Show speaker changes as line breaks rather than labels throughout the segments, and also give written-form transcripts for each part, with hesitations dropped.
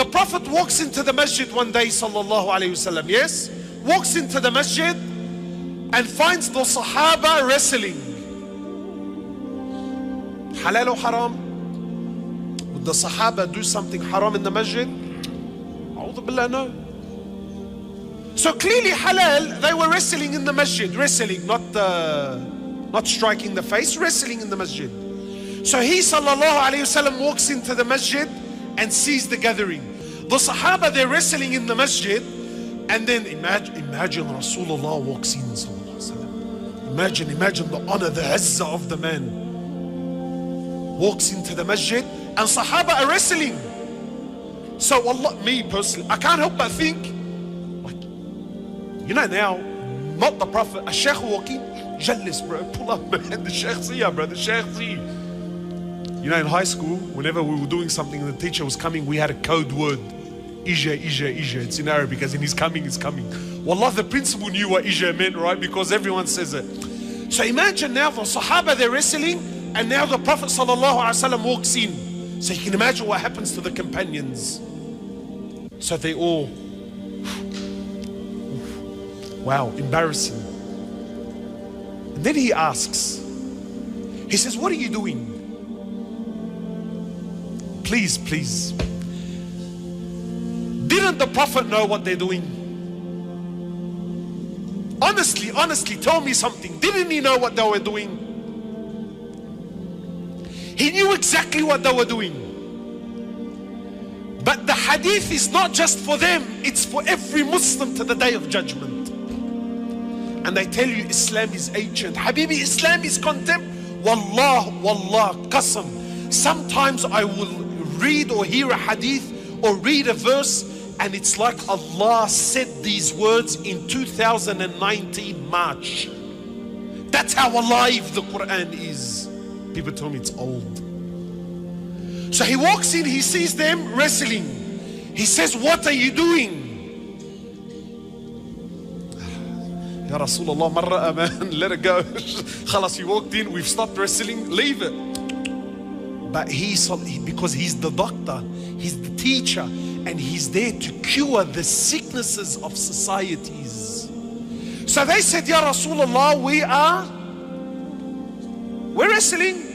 The Prophet walks into the masjid one day, sallallahu alayhi wasallam, yes? Walks into the masjid and finds the Sahaba wrestling. Halal or haram? Would the Sahaba do something haram in the masjid? A'udhu billah, no. So clearly halal, they were wrestling in the masjid. Wrestling, not striking the face, wrestling in the masjid. So he, sallallahu alayhi wasallam, walks into the masjid and sees the gathering. The Sahaba, they're wrestling in the masjid, and then imagine Rasulullah walks in, sallallahu alayhi wasallam. Imagine the honor, the izzah of the man. Walks into the masjid and Sahaba are wrestling. So Allah, me personally, I can't help but think, like, you know now, not the Prophet, a Shaykh walking, jealous bro, pull up man, the Shaykh's here bro, the Shaykh's here. You know, in high school, whenever we were doing something and the teacher was coming, we had a code word. Ija, Ija, Ija. It's in Arabic, as in he's coming, he's coming. Wallah, the principal knew what Ija meant, right? Because everyone says it. So imagine now the Sahaba, they're wrestling, and now the Prophet ﷺ walks in. So you can imagine what happens to the companions. So they all, wow, embarrassing. And then he asks, he says, what are you doing? Please, please. Didn't the Prophet know what they're doing? Honestly, tell me something. Didn't he know what they were doing? He knew exactly what they were doing. But the hadith is not just for them, it's for every Muslim to the day of judgment. And they tell you Islam is ancient. Habibi, Islam is contempt. Wallah, qasam. Sometimes I will read or hear a hadith or read a verse, and it's like Allah said these words in 2019 March. That's how alive the Quran is. People tell me it's old. So he walks in, he sees them wrestling. He says, what are you doing? Ya Rasulullah, marra man, let it go. Khalas, you walked in, we've stopped wrestling, leave it. But because he's the doctor, he's the teacher, and he's there to cure the sicknesses of societies. So they said, Ya Rasulullah, we're wrestling.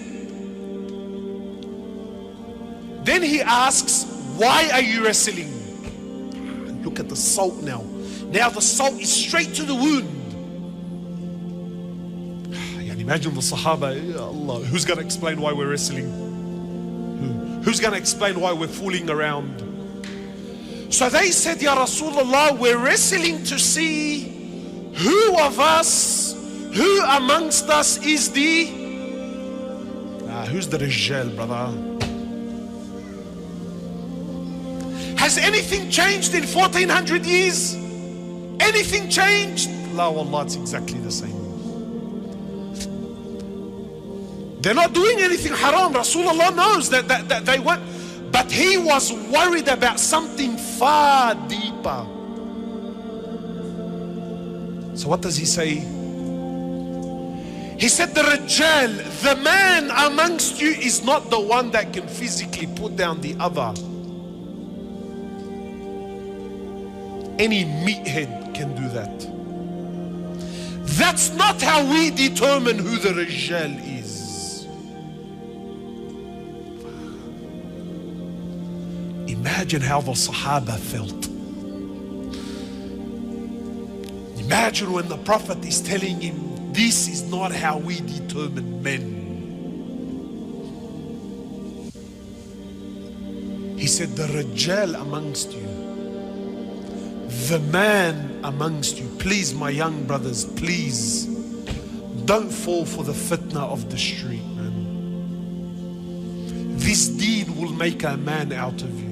Then he asks, why are you wrestling? Look at the salt now. Now the salt is straight to the wound. Imagine the Sahaba, Ya Allah, who's going to explain why we're wrestling? Who's going to explain why we're fooling around? So they said, Ya Rasulullah, we're wrestling to see who of us, who amongst us is who's the Rijal, brother? Has anything changed in 1400 years? Anything changed? La wallah, it's exactly the same. They're not doing anything haram. Rasulullah knows that they went, but he was worried about something far deeper. So what does he say? He said, the Rijal, the man amongst you, is not the one that can physically put down the other. Any meathead can do that. That's not how we determine who the Rijal is. Imagine how the Sahaba felt. Imagine when the Prophet is telling him, this is not how we determine men. He said, the Rijal amongst you, the man amongst you, please my young brothers, please don't fall for the fitna of the street, man. This Deen will make a man out of you.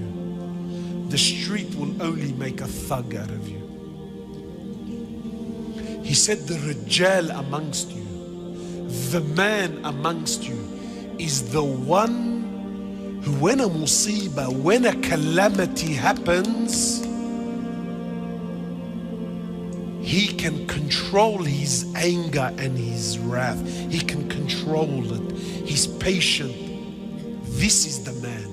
The street will only make a thug out of you. He said, the Rijal amongst you, the man amongst you, is the one who, when a musibah, when a calamity happens, he can control his anger and his wrath. He can control it. He's patient. This is the man.